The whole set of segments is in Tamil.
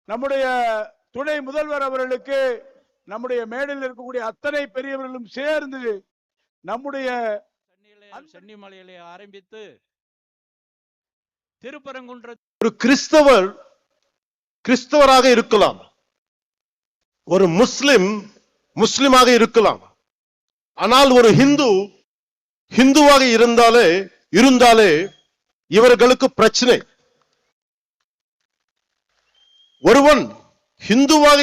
நம்முடைய துணை முதல்வர் அவர்களுக்கு நம்முடைய மேடையில் இருக்கக்கூடிய அத்தனை பெரியவர்களும் சேர்ந்து நம்முடைய சென்னிமலையிலே ஆரம்பித்து திருப்பரங்குன்ற ஒரு கிறிஸ்தவராக இருக்கலாம், ஒரு முஸ்லிமாக இருக்கலாம். ஆனால் ஒரு ஹிந்துவாக இருந்தாலே இவர்களுக்கு பிரச்சனை. ஒருவன் ஹிந்துவாக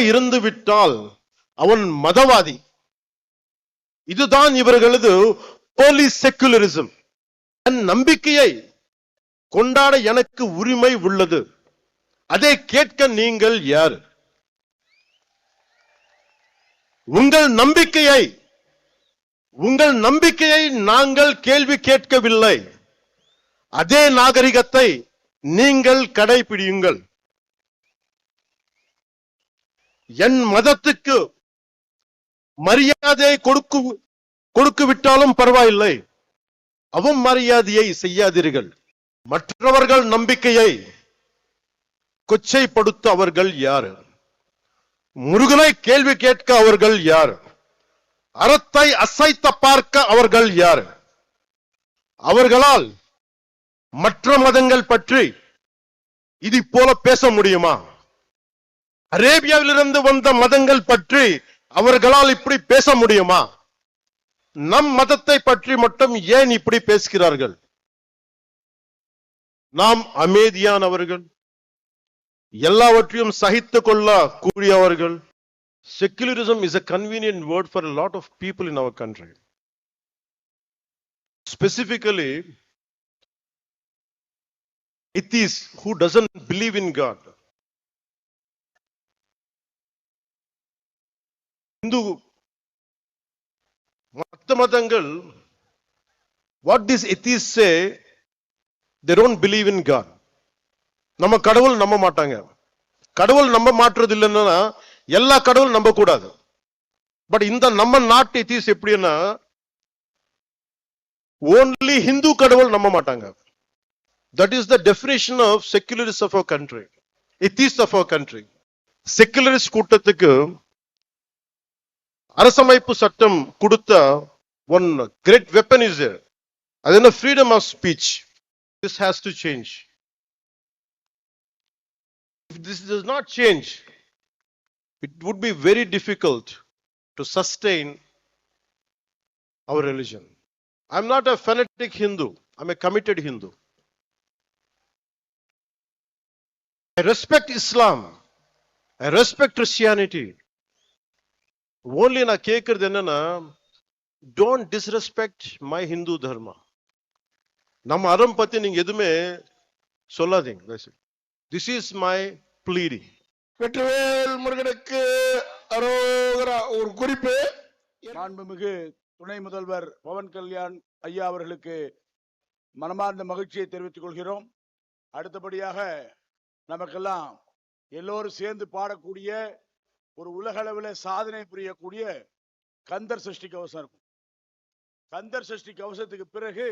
இருந்துவிட்டால் அவன் மதவாதி. இதுதான் இவர்களது போலி செக்குலரிசம். என் நம்பிக்கையை கொண்டாட எனக்கு உரிமை உள்ளது. அதை கேட்க நீங்கள் யார்? உங்கள் நம்பிக்கையை நாங்கள் கேள்வி கேட்கவில்லை. அதே நாகரிகத்தை நீங்கள் கடைபிடியுங்கள். என் மதத்துக்கு மரியாதை கொடுக்குவிட்டாலும் பரவாயில்லை, அவமரியாதையை செய்யாதீர்கள். மற்றவர்கள் நம்பிக்கையை கொச்சைப்படுத்த அவர்கள் யார்? முருகனை கேள்வி கேட்க அவர்கள் யார்? அறத்தை அசைத்த பார்க்க அவர்கள் யார்? அவர்களால் மற்ற மதங்கள் பற்றி இது போல பேச முடியுமா? அரேபியாவிலிருந்து வந்த மதங்கள் பற்றி அவர்களால் இப்படி பேச முடியுமா? நம் மதத்தை பற்றி மட்டும் ஏன் இப்படி பேசுகிறார்கள்? நாம் அமைதியானவர்கள், எல்லாவற்றையும் சகித்துக் கொள்ள கூடியவர்கள். Secularism is a convenient word for a lot of people in our country. Specifically, atheists who doesn't believe in God. Hindu மத்த மதங்கள், what these atheists say, they don't believe in God. நம்ம கடவுள் நம்ப மாட்டாங்க. கடவுள் நம்ப மாற்றுறது இல்லைன்னா எல்லா கடவுள் நம்ப கூடாது. பட் இந்த நம்ம நாட்டு எத்திஸ் எப்படின்னா only Hindu கடவுள் நம்ப மாட்டாங்க. That is the definition of secularists of our country, atheists of our country. Secularist கூட்டத்துக்கு அரசமைப்பு சட்டம் கொடுத்த one great weapon is there. அது என்ன? freedom of speech. This has to change. If this does not change, it would be very difficult to sustain our religion. I'm not a fanatic Hindu. I'm a committed Hindu. I respect Islam. I respect Christianity. Only na கேக்குறது என்னன்னா, don't disrespect my Hindu dharma. நம்ம அறம் பத்தி நீங்க எதுவுமே சொல்லாதீங்க. This is my plea. Vetrivel முருகனுக்கு அரோகரா. ஒரு குறிப்பு, மாண்புமிகு துணை முதல்வர் பவன் கல்யாண் ஐயா அவர்களுக்கு மனமார்ந்த மகிழ்ச்சியை தெரிவித்துக் கொள்கிறோம். அடுத்தபடியாக நமக்கெல்லாம் எல்லோரும் சேர்ந்து பாடக்கூடிய ஒரு உலக அளவில் சாதனை புரியக்கூடிய கந்தர் சஷ்டி கவசம் இருக்கும். கந்தர் சஷ்டி கவசத்துக்கு பிறகு